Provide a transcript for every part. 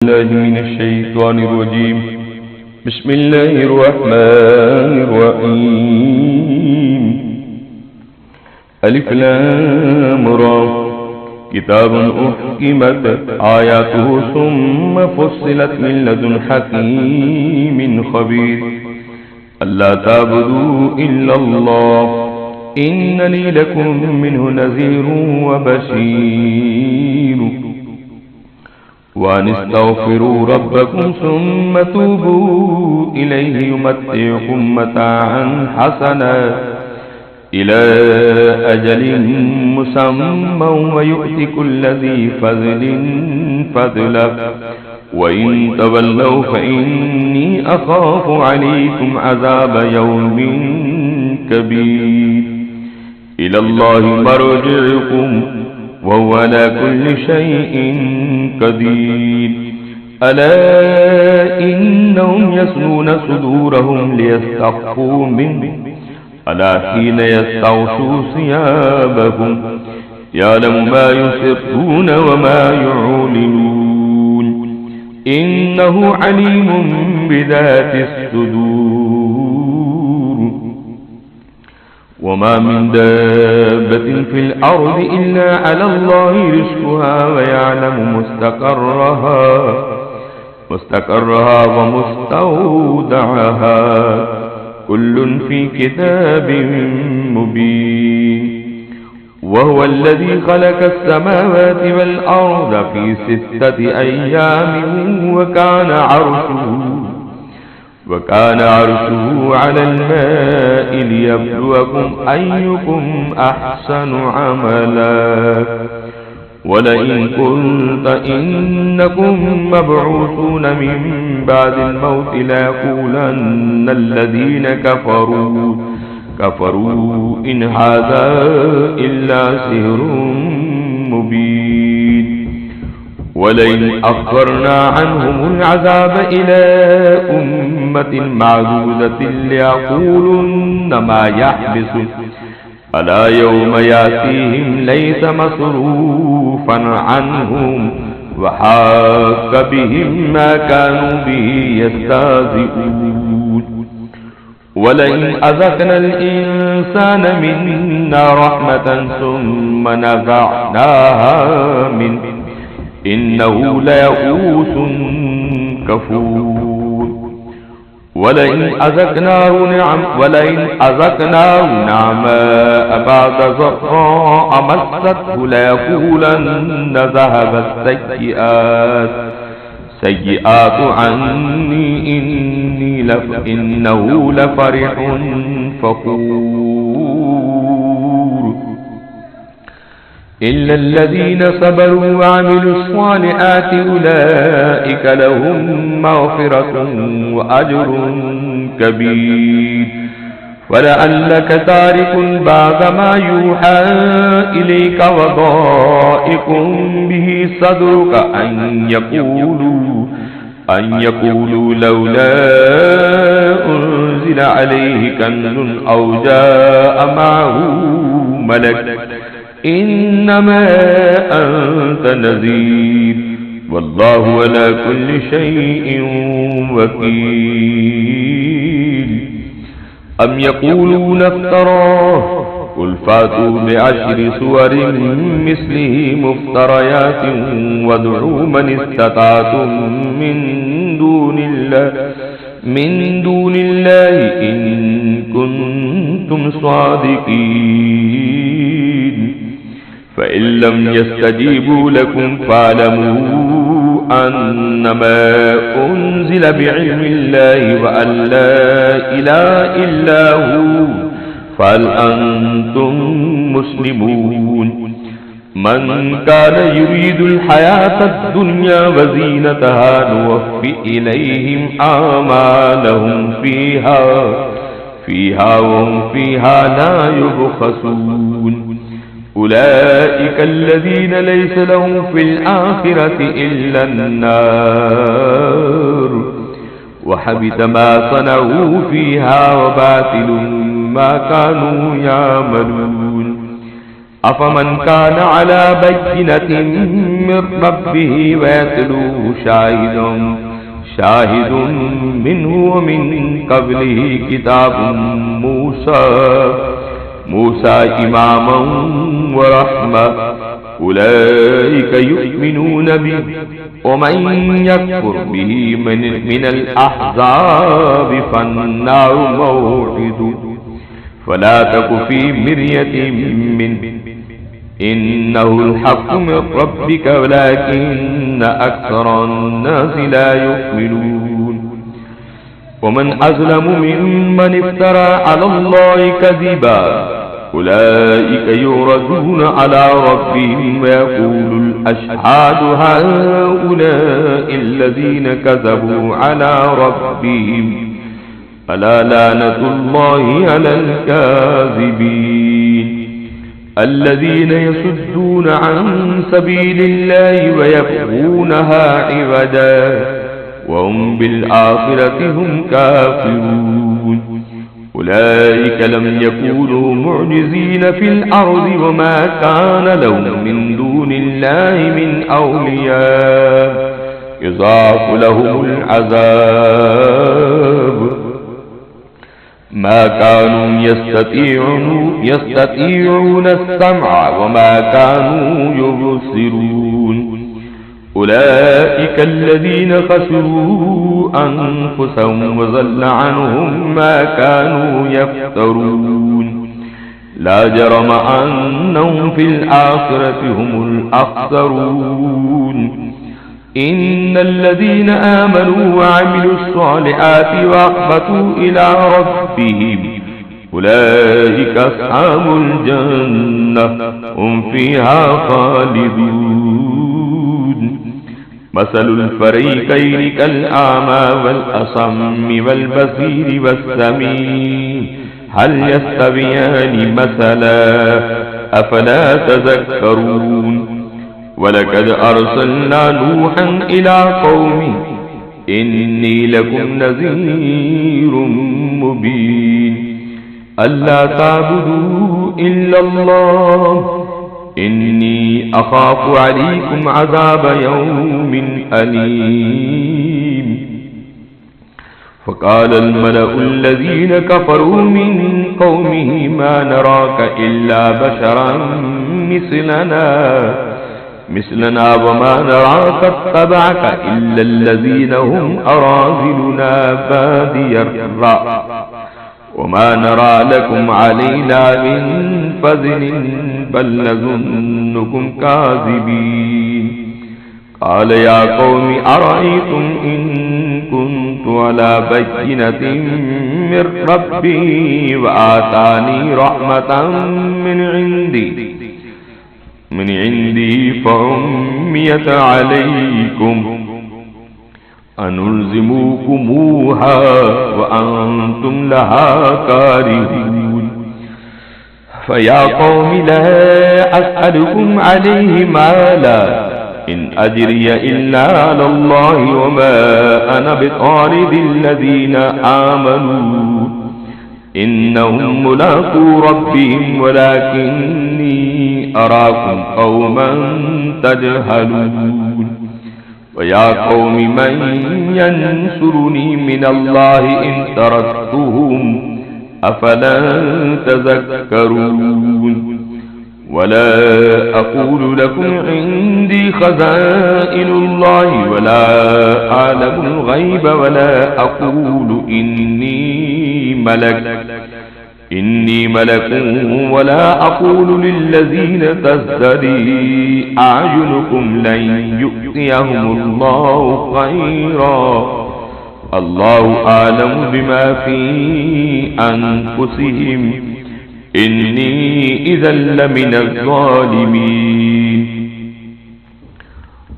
الله من الشيطان الرجيم. بسم الله الرحمن الرحيم. ألف لام را كتاب أحكمت آياته ثم فصلت من لدن حكيم خبير ألا تعبدوا إلا الله إنني لكم منه نذير وبشير وأن استغفروا ربكم ثم توبوا إليه يمتعكم متاعا حسنا إلى أجل مسمى ويؤتي كل ذي فضل فضله وإن تولوا فإني أخاف عليكم عذاب يوم كبير إلى الله مرجعكم وهو على كل شيء قدير. ألا إنهم يثنون صدورهم ليستخفوا منه ألا حين يستغشوا ثيابهم يعلم ما يسرون وما يعلنون إنه عليم بذات الصدور. وما من دابة في الأرض إلا على الله رزقها ويعلم مستقرها ومستودعها كل في كتاب مبين. وهو الذي خلق السماوات والأرض في 6 أيام وكان عرشه على الماء ليبلوكم أيكم أحسن عملا. ولئن قلت إنكم مبعوثون من بعد الموت ليقولن الذين كفروا إن هذا إلا سحر مبين. ولئن أخرنا عنهم العذاب إلى أمة معدودة ليقولن ما يحبس ألا يوم يأتيهم ليس مصروفا عنهم وحاك بهم ما كانوا به يستهزئون. ولئن أذقنا الإنسان منا رحمة ثم نزعناها منه إنه ليئوس كفور. ولئن أذقناه نعماء بعد ضراء مسته ليقولن ذهب السيئات عني إنه لفرح فخور. إلا الذين صبروا وعملوا الصالحات أولئك لهم مغفرة وأجر كبير. ولعلك تارك بعض ما يوحى إليك وضائق به صدرك أن يقولوا لولا أنزل عليه كنز أو جاء معه ملك إنما أنت نذير والله على كل شيء وكيل. أم يقولون افتراه قل فاتوا ب10 سور مثله مفتريات وادعوا من استطعتم من دون الله إن كنتم صادقين. فإن لم يستجيبوا لكم فاعلموا أنما أنزل بعلم الله وأن لا إله إلا هو فهل أنتم مسلمون. من كان يريد الحياة الدنيا وزينتها نوفي إليهم أعمالهم فيها وهم فيها لا يبخسون. أولئك الذين ليس لهم في الآخرة إلا النار وحبط ما صنعوا فيها وباطل ما كانوا يعملون. أفمن كان على بينة من ربه ويتلوه شاهد منه ومن قبله كتاب موسى إماما ورحمة أولئك يؤمنون به ومن يكفر به من الأحزاب فالنار موعده فلا تك في مرية منه إنه الحق من ربك ولكن أكثر الناس لا يؤمنون ومن أظلم ممن افترى على الله كذبا أولئك يعرضون على ربهم ويقول الأشهاد هؤلاء الذين كذبوا على ربهم ألا لعنة الله على الكاذبين الذين يصدون عن سبيل الله ويبغونها عوجا وهم بالآخرة هم كافرون أولئك لم يكونوا معجزين في الأرض وما كان لهم من دون الله من أولياء يضاعف لهم العذاب ما كانوا يستطيعون السمع وما كانوا يبصرون أولئك الذين خسروا أنفسهم وضل عنهم ما كانوا يفترون لا جرم أنهم في الآخرة هم الأخسرون إن الذين آمنوا وعملوا الصالحات وأخبتوا إلى ربهم أولئك أصحاب الجنة هم فيها خالدون مثل الفريقين كالأعمى والأصم والبصير والسميع هل يستويان مثلا أفلا تذكرون ولقد أرسلنا نوحا إلى قومه إني لكم نذير مبين ألا تعبدوا إلا الله إني أخاف عليكم عذاب يوم أليم فقال الملأ الذين كفروا من قومه ما نراك إلا بشرا مثلنا وما نراك اتبعك إلا الذين هم أراذلنا بادي الرأي وما نرى لكم علينا من فضل بل نظنكم كاذبين قال يا قوم أرأيتم إن كنت على بينة من ربي وآتاني رحمة من عندي فعميت عليكم أنلزموكموها وأنتم لها كارهون فيا قوم لا أسألكم عليه مالا إن أجري إلا على الله وما أنا بطارد الذين آمنوا إنهم ملاقو ربهم ولكني أراكم قوما تجهلون ويا قوم من ينصرني من الله إن تركتهم أفلا تذكرون ولا أقول لكم عندي خزائن الله ولا أعلم الغيب ولا أقول إني ملك ولا أقول للذين تزدري أعينكم لن يؤتيهم الله خيرا الله أعلم بما في أنفسهم إني إذا لمن الظالمين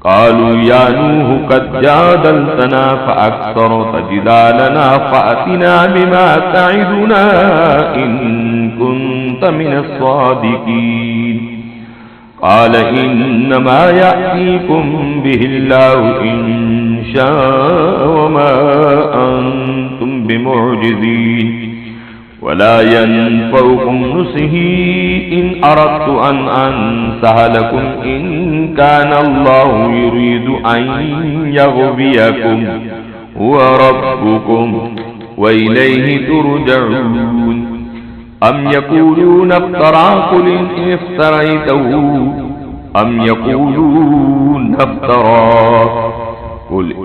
قالوا يا نوح قد جادلتنا فأكثرت جدالنا فأتنا بما تعدنا إن كنت من الصادقين قال إنما يأتيكم به الله إن شاء وما أنتم بمعجزين ولا ينفعكم نصحي إن أردت أن أنصح لكم إن كان الله يريد أن يغويكم هو ربكم وإليه ترجعون. أم يقولون افترى قل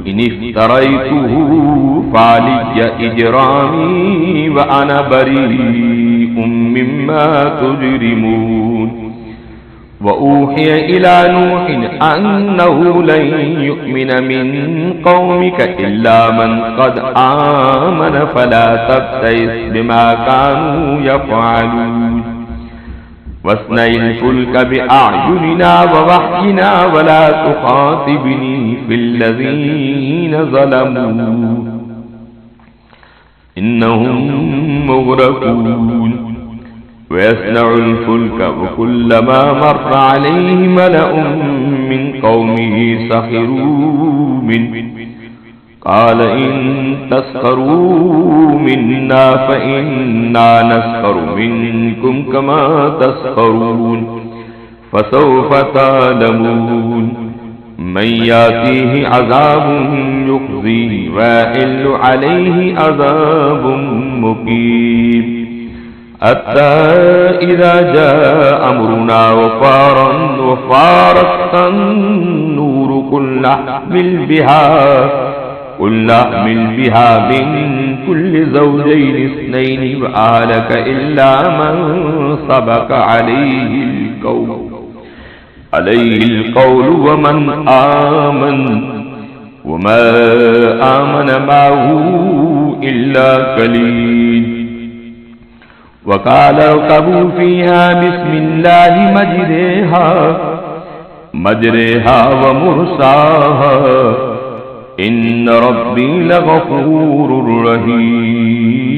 إن افتريته فعلي إجرامي وأنا بريء مما تجرمون. وأوحي إلى نوح أنه لن يؤمن من قومك إلا من قد آمن فلا تبتئس بما كانوا يفعلون. واصنع الفلك بأعيننا ووحينا ولا تخاطبني في الذين ظلموا إنهم مغرقون. ويصنع الفلك وكلما مر عليه ملأ من قومه سخروا منه قال إن تسخروا منا فإنا نسخر منكم كما تسخرون. فسوف تعلمون من يأتيه عذاب يخزيه ويحل عليه عذاب مقيم. حتى إذا جاء أمرنا وفارت النور قل نحمل بها من كل زوجين اثنين وأهلك إلا من سبق عليه القول وما آمن معه إلا قليل. وقال اركبوا فيها بسم الله مجريها ومرساها إن ربي لغفور رحيم.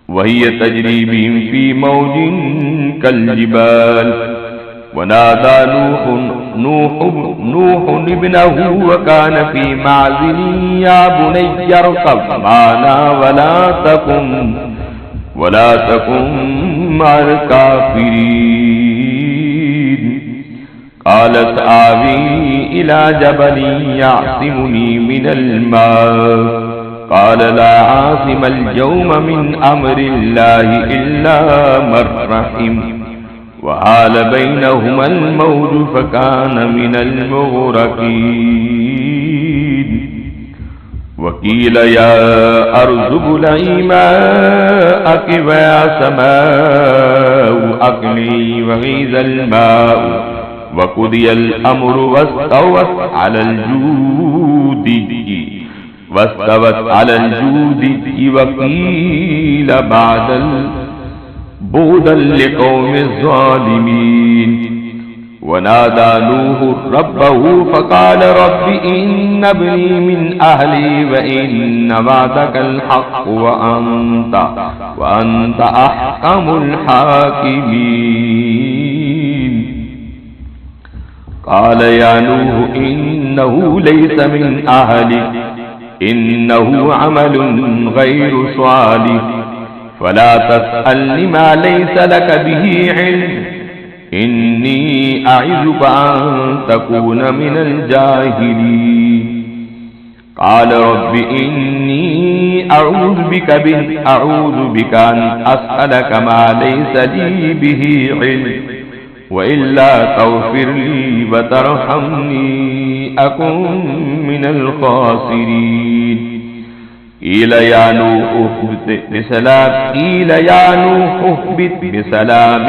وهي تجري بهم في موج كالجبال. ونادى نوح ابنه وكان في معزل يا بني اركب معنا ولا تكن مع الكافرين. قالت آوي إلى جبل يعصمني من الماء قال لا عاصم اليوم من أمر الله إلا من رحم وحال بينهما الموج فكان من المغرقين. وقيل يا أرض ابلعي ماءك ويا سماء أقلعي وغيض الماء وقضي الأمر واستوت على الجود وقيل بعد بعدا لقوم الظالمين. ونادى نوح ربه فقال رب إن ابني من أهلي وإن وعدك الحق وأنت أحكم الحاكمين. قال يا نوح إنه ليس من أهلك إنه عمل غير صالح فلا تسألني ما ليس لك به علم إني أعظك أن تكون من الجاهلين. قال رب إني أعوذ بك أن أسألك ما ليس لي به علم وإلا تغفر لي وترحمني أكن من الخاسرين. قيل يا نوح اهبط بسلام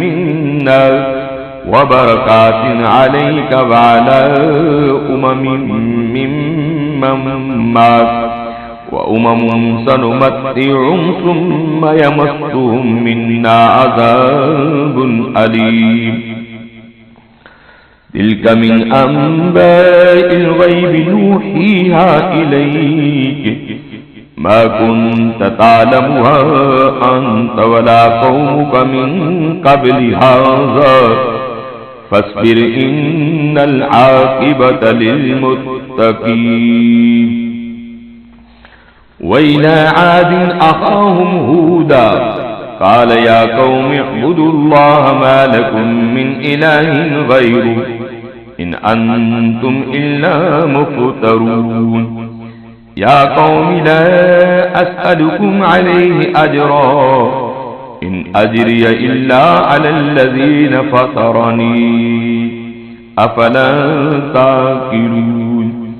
منا وبركات عليك وعلى وأمم سنمتعهم ثم يمسهم منا عذاب أليم. تلك من أنباء الغيب نوحيها إليك ما كنت تعلمها أنت ولا قومك من قبل هذا فاصبر إن العاقبة للمتقين. وإلى عاد أخاهم هودا قال يا قوم اعبدوا الله ما لكم من إله غيره إن أنتم إلا مفترون يا قوم لا أسألكم عليه أجرا إن أجري إلا على الذين فطرني أفلا تعقلون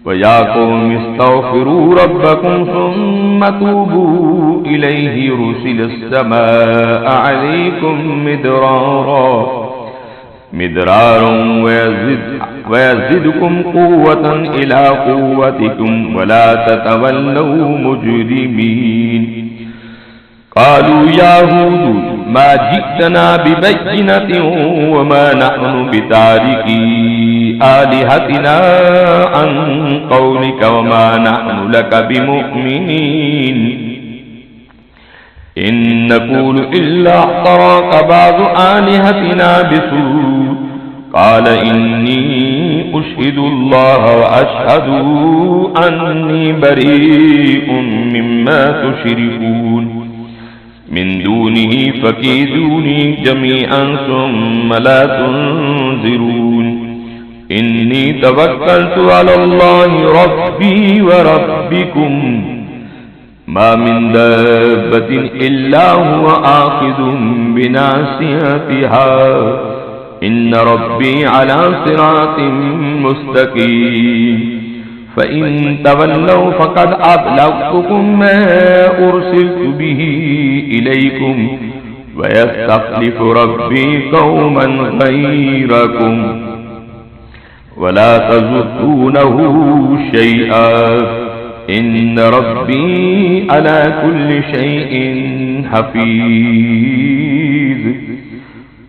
ويا قوم استغفروا ربكم ثم توبوا إليه يرسل السماء عليكم مدرارا ويزدكم قوة إلى قوتكم ولا تتولوا مجرمين قالوا يا هود ما جئتنا ببينة وما نحن بتاركي آلهتنا عن قولك وما نحن لك بمؤمنين إن نقول إلا احتراك بعض آلهتنا بسوء قال إني أشهد الله وأشهد أني بريء مما تشركون من دونه فكيدوني جميعا ثم لا تنذرون إني توكلت على الله ربي وربكم ما من دابة إلا هو آخذ بناصيتها إن ربي على صراط مستقيم فإن تولوا فقد أبلغتكم ما أرسلت به إليكم ويستخلف ربي قوما غيركم ولا تضرونه شيئا إن ربي على كل شيء حفيظ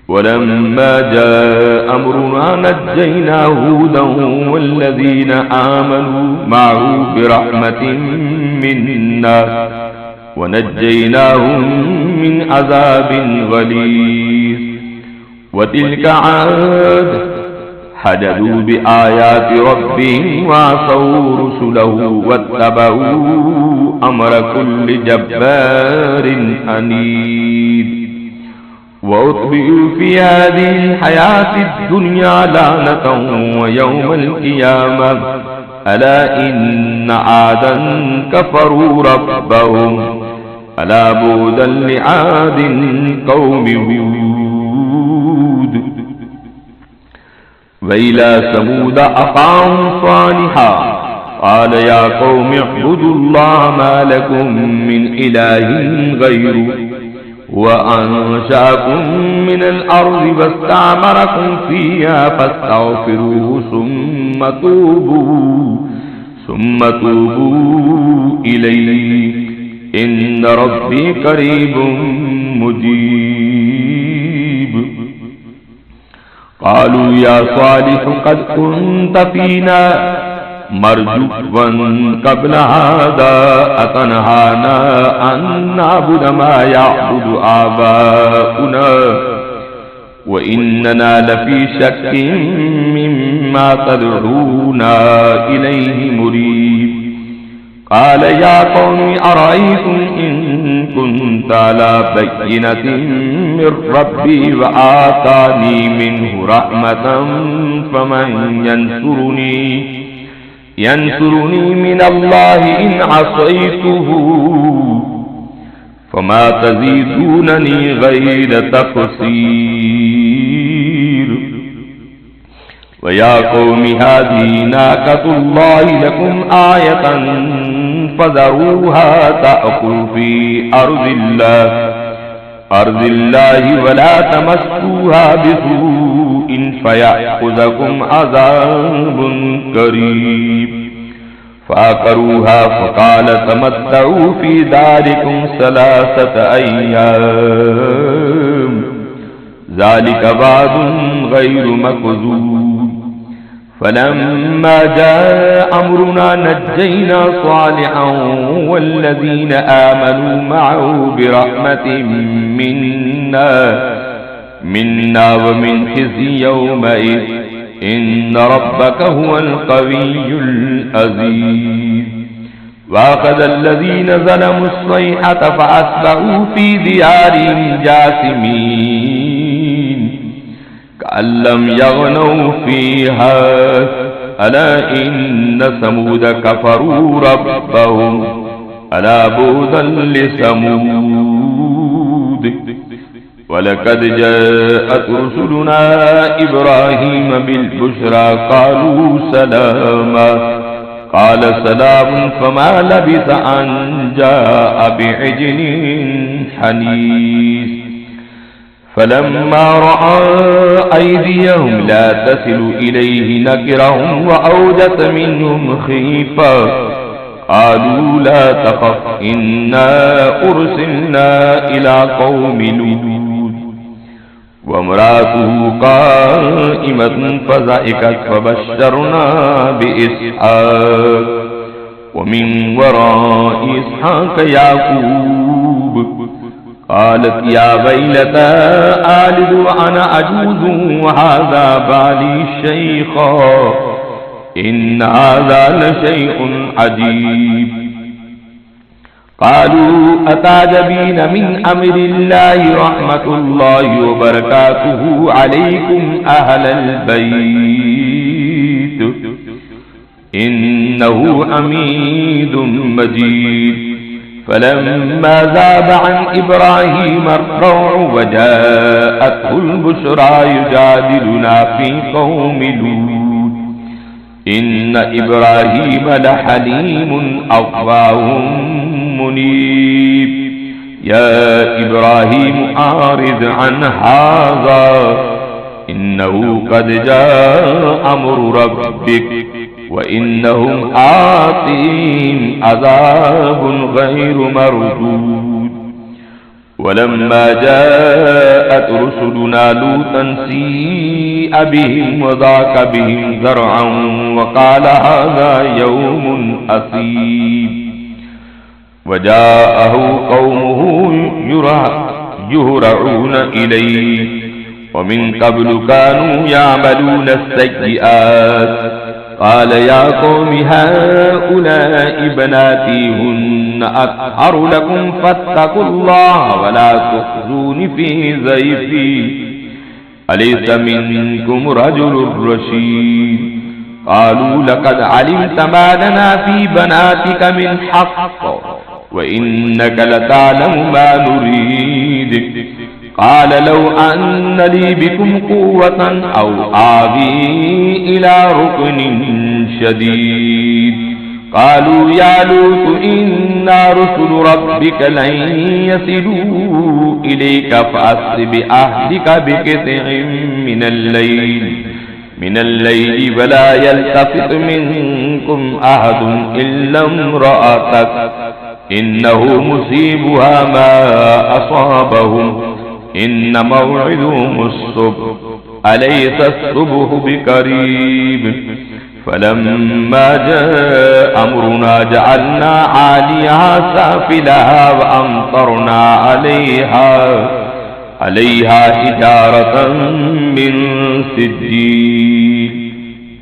ولما جاء أمرنا نجينا هودا والذين آمنوا معه برحمة منا ونجيناهم من عذاب غليظ وتلك عاد حجبوا بآيات ربهم وعصوا رسله واتبعوا أمر كل جبار عنيد وأتبعوا في هذه الحياة الدنيا لعنة ويوم القيامة ألا إن عادا كفروا ربهم ألا بعدا لعاد قوم هود وإلى ثمود أخاهم صالحا قال يا قوم اعبدوا الله ما لكم من إله غيره وأنشأكم من الأرض واستعمركم فيها فاستغفروه ثم توبوا إليه إن ربي قريب مجيب قالوا يا صالح قد كنت فينا مرجوا قبل هذا أتنهانا أن نعبد ما يعبد آباؤنا وإننا لفي شك مما تدعونا إليه مريب قال يا قوم أرأيتم إن كنت على بينة من ربي وآتاني منه رحمة فمن ينصرني من الله إن عصيته فما تزيدونني غير تقصير ويا قوم هذه ناقة الله لكم آية فذروها تأكل في أرض الله ولا تمسوها بسوء فيأخذكم عذاب قريب فعقروها فقال تمتعوا في داركم 3 أيام ذلك بعد غير مكذوب فلما جاء أمرنا نجينا صالحا والذين آمنوا معه برحمة منا ومن خزي يومئذ إن ربك هو القوي العزيز وأخذ الذين ظلموا الصيحة فأصبحوا في ديارهم جاثمين كأن لم يغنوا فيها ألا إن ثمود كفروا ربهم ألا بعدا لثمود ولقد جاءت رسلنا إبراهيم بالبشرى قالوا سلاما قال سلام فما لبث أن جاء بعجل حنيذ فلما رأى أيديهم لا تصل إليه نكرهم وأوجس منهم خيفة قالوا لا تخف إنا أرسلنا إلى قوم لوط وامرأته قائمة فضحكت فبشرنا بإسحاق ومن وراء إسحاق يعقوب قالت يا ويلتى آلد وأنا عجوز وهذا بالي شيخا إن هذا لشيء عجيب قالوا أتعجبين من أمر الله رحمة الله وبركاته عليكم أهل البيت إنه حميد مجيد فلما ذاب عن إبراهيم الروع وجاءته البشرى يجادلنا في قوم لوط إن إبراهيم لحليم أواه منيب يا إبراهيم أعرض عن هذا إنه قد جاء أمر ربك وإنهم آتيهم عذاب غير مردود ولما جاءت رسلنا لوطا سيء بهم وضاق بهم ذرعا وقال هذا يوم أسيب وجاءه قومه يهرعون إليه ومن قبل كانوا يعملون السيئات قال يا قوم هؤلاء بناتي هن أطهر لكم فاتقوا الله ولا تخزون في ضيفي أليس منكم رجل رشيد قالوا لقد علمت ما لنا في بناتك من حق وإنك لتعلم ما نريد قال لو أن لي بكم قوة أو آوي إلى ركن شديد قالوا يا لوط إنا رسل ربك لن يصلوا إليك فأسر بأهلك بقطع من الليل ولا يلتفت منكم أحد إلا امرأتك إنه مصيبها ما أصابهم إن موعدهم الصبح أليس الصبح بقريب فلما جاء أمرنا جعلنا عاليها سافلها وأمطرنا عليها حجارة من سجيل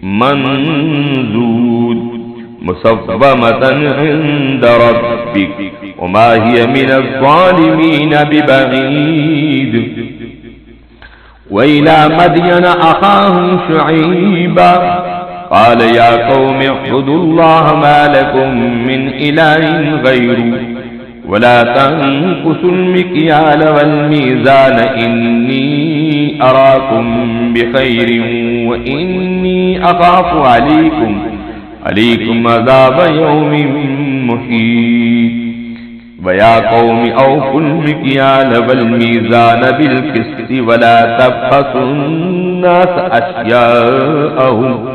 منضود مصفمة عند ربك وما هي من الظالمين ببعيد وإلى مدين أخاهم شعيبا قال يا قوم اعبدوا الله ما لكم من إله غيره ولا تنقصوا المكيال والميزان إني أراكم بخير وإني أخاف عليكم عذاب يوم محيط ويا قوم أوفوا المكيال والميزان بالقسط ولا تبخسوا الناس أشياءهم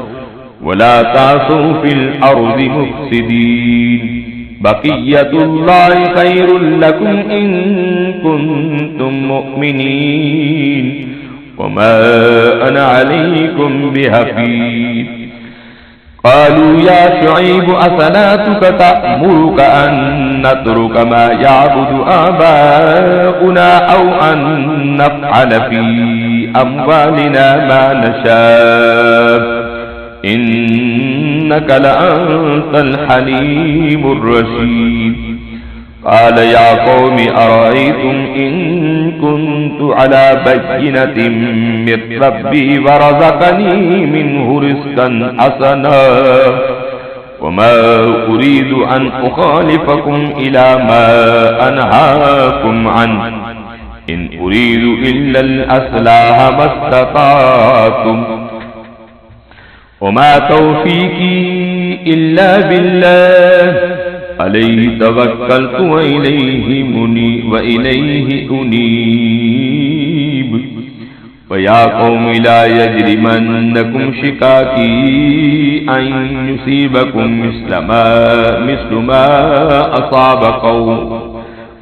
ولا تعثوا في الأرض مفسدين بقية الله خير لكم إن كنتم مؤمنين وما أنا عليكم بحفيظ قالوا يا شعيب أصلاتك تأمرك أن نترك ما يعبد آباؤنا أو أن نفعل في أموالنا ما نشاء إنك لأنت الحليم الرشيد. قال يا قوم أرأيتم إن كنت على بينة من ربي ورزقني منه رزقا حسنا وما أريد أن أخالفكم إلى ما أنهاكم عنه إن أريد إلا الإصلاح ما استطعت وما توفيقي إلا بالله عليه توكلت وإليه أنيب. ويا قوم لا يجرمنكم شقاقي أن يصيبكم مثل ما أصاب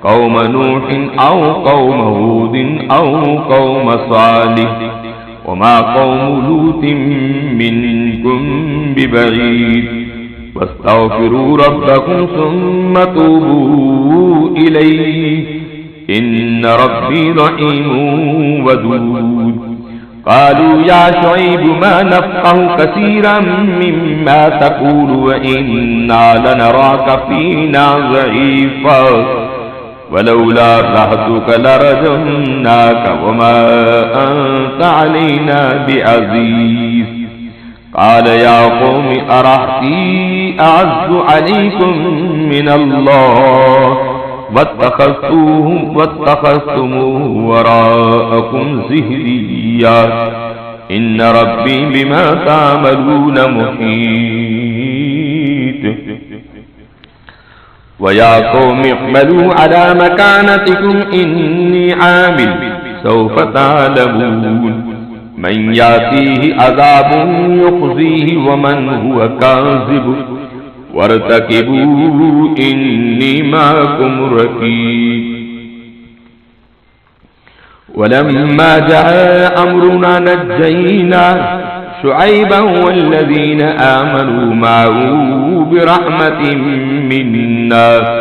قوم نوح أو قوم هود أو قوم صالح وما قوم لوط منكم ببعيد. واستغفروا ربكم ثم توبوا إليه إن ربي رحيم ودود. قالوا يا شعيب ما نفقه كثيرا مما تقول وإنا لنراك فينا ضعيفا ولولا رهتك لرجمناك وما أنت علينا بعزيز. قال يا قوم أرهطي أعز عليكم من الله واتخذتموه وراءكم زهريا إن ربي بما تعملون محيط. ويا قوم اعملوا على مكانتكم إني عامل سوف تعلمون من يأتيه عذاب يخزيه ومن هو كاذب وارتقبوا إني معكم رقيب. ولما جاء أمرنا نجينا شعيبا والذين آمنوا معه برحمة منا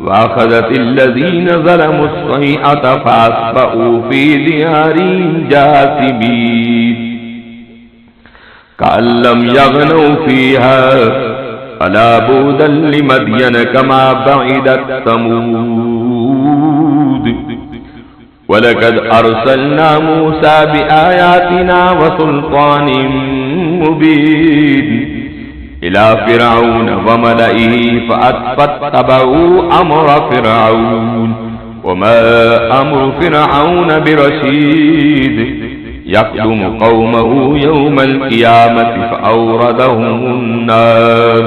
وأخذت الذين ظلموا الصيحة فأصبحوا في ديارهم جاثمين كأن لم يغنوا فيها ألا بعدا لمدين كما بعدت ثمود. ولقد أرسلنا موسى بآياتنا وسلطان مبين إلى فرعون وملئه فاتبعوا أمر فرعون وما أمر فرعون برشيد يقدم قومه يوم القيامة فأوردهم النار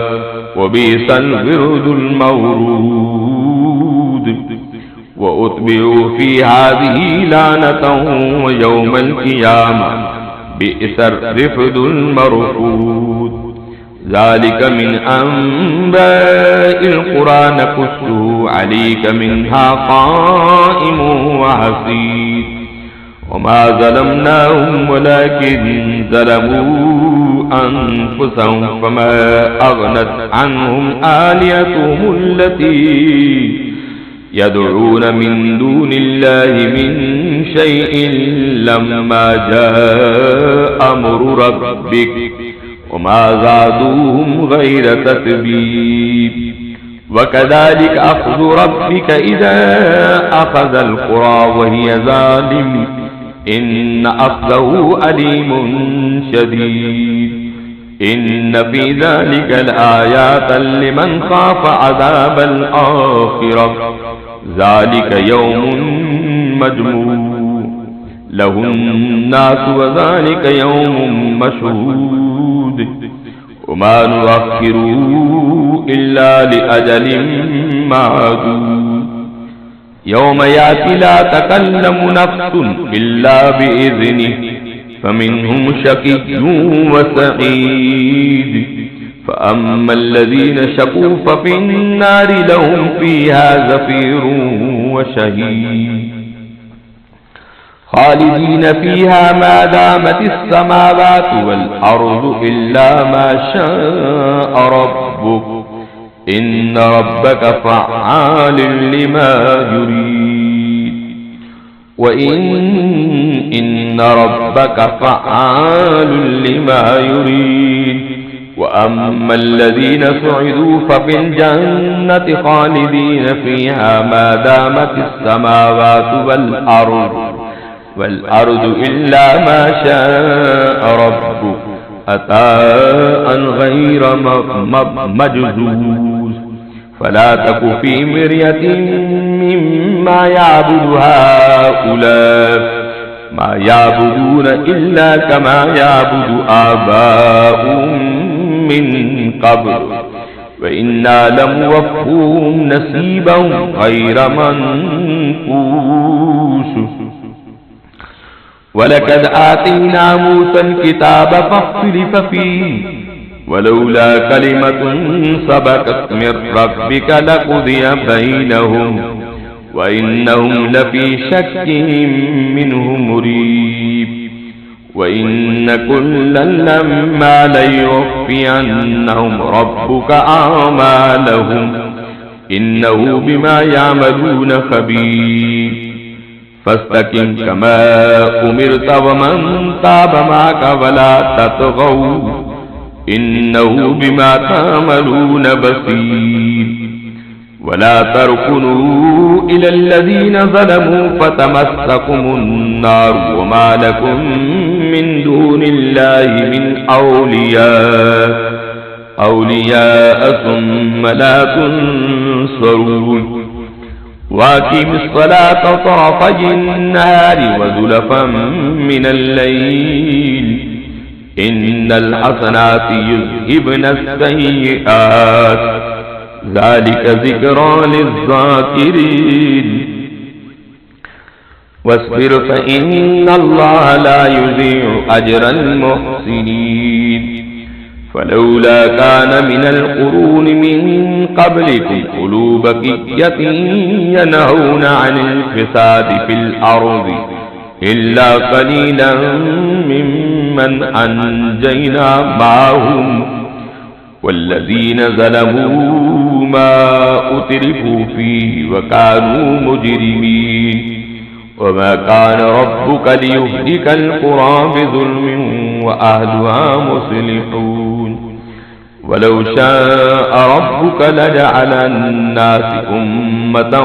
وبئس الورد المورود. وأتبعوا في هذه لعنة ويوم القيامة بئس الرفد المرفود. ذلك من أنباء القرى نقصه عليك منها قائم وحصيد. وما ظلمناهم ولكن ظلموا أنفسهم فما أغنت عنهم آلهتهم التي يدعون من دون الله من شيء لما جاء أمر ربك وما زادوهم غير تتبيب. وكذلك أخذ ربك إذا أخذ القرى وهي ظالم إن أخذه أليم شديد. إن في ذلك لآيات لمن خاف عذاب الآخرة ذلك يوم مجموع له الناس وذلك يوم مشهود وما نؤخره إلا لأجل معدود. يوم يأتي لا تكلم نفس إلا بإذنه فمنهم شقي وسعيد. فأما الذين شقوا ففي النار لهم فيها زفير وشهيد خالدين فيها ما دامت السماوات والأرض إلا ما شاء ربك إن ربك فعال لما يريد. إن ربك فعال لما يريد. وأما الذين سعدوا ففي الجنة خالدين فيها ما دامت السماوات والأرض إلا ما شاء ربك عطاء غير مجذوذ فلا تك في مرية مما يعبد هؤلاء ما يعبدون إلا كما يعبد آباؤهم من قبل وإنا لموفوهم نصيبهم غير منقوص ولقد آتينا موسى الكتاب فاختلف فيه ولولا كلمة سبقت من ربك لقضي بينهم وإنهم لفي شك منه مريب وإن كلا لما ليوفينهم ربك أعمالهم إنه بما يعملون خبير فاستقم كما أمرت ومن تاب معك ولا تطغوا إنه بما تعملون بصير ولا تركنوا إلى الذين ظلموا فتمسكم النار وما لكم من دون الله من أولياء ثم لا تنصرون وأقم الصلاة طرفي النهار وزلفا من الليل إن الحسنات يذهبن السيئات ذلك ذكرى للذاكرين واصبر فإن الله لا يضيع أجر المحسنين فلولا كان من القرون من قبلكم أولو بقية ينهون عن الفساد في الأرض إلا قليلا ممن أنجينا معهم والذين ظلموا ما أترفوا فيه وكانوا مجرمين وما كان ربك ليهلك القرى بظلم وأهلها مصلحون ولو شاء ربك لجعل الناس أمة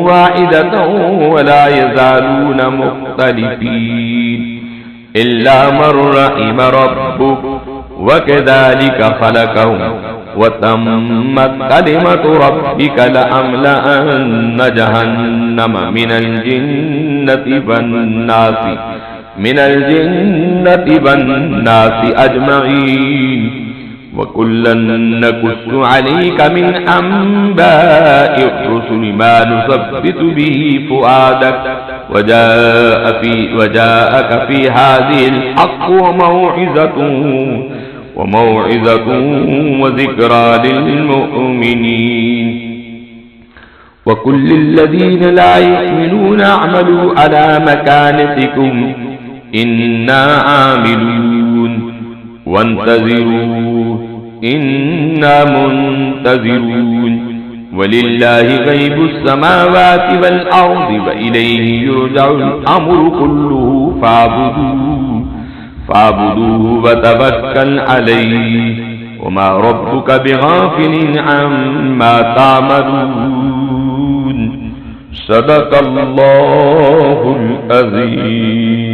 واحدة ولا يزالون مختلفين إلا من رحم ربك وكذلك خلقهم وتمت كلمة ربك لأملأن جهنم من الجنة والناس أجمعين وكلا نقص عليك من أنباء الرسل ما نثبت به فؤادك وجاءك في هذه الحق وموعظة وذكرى للمؤمنين وكل الذين لا يؤمنون اعملوا على مكانتكم إنا عاملون وانتظروا إنا منتظرون ولله غيب السماوات والأرض وإليه يرجع الأمر كله فاعبدوه وتوكل عليه وما ربك بغافل عما تعملون صدق الله العظيم.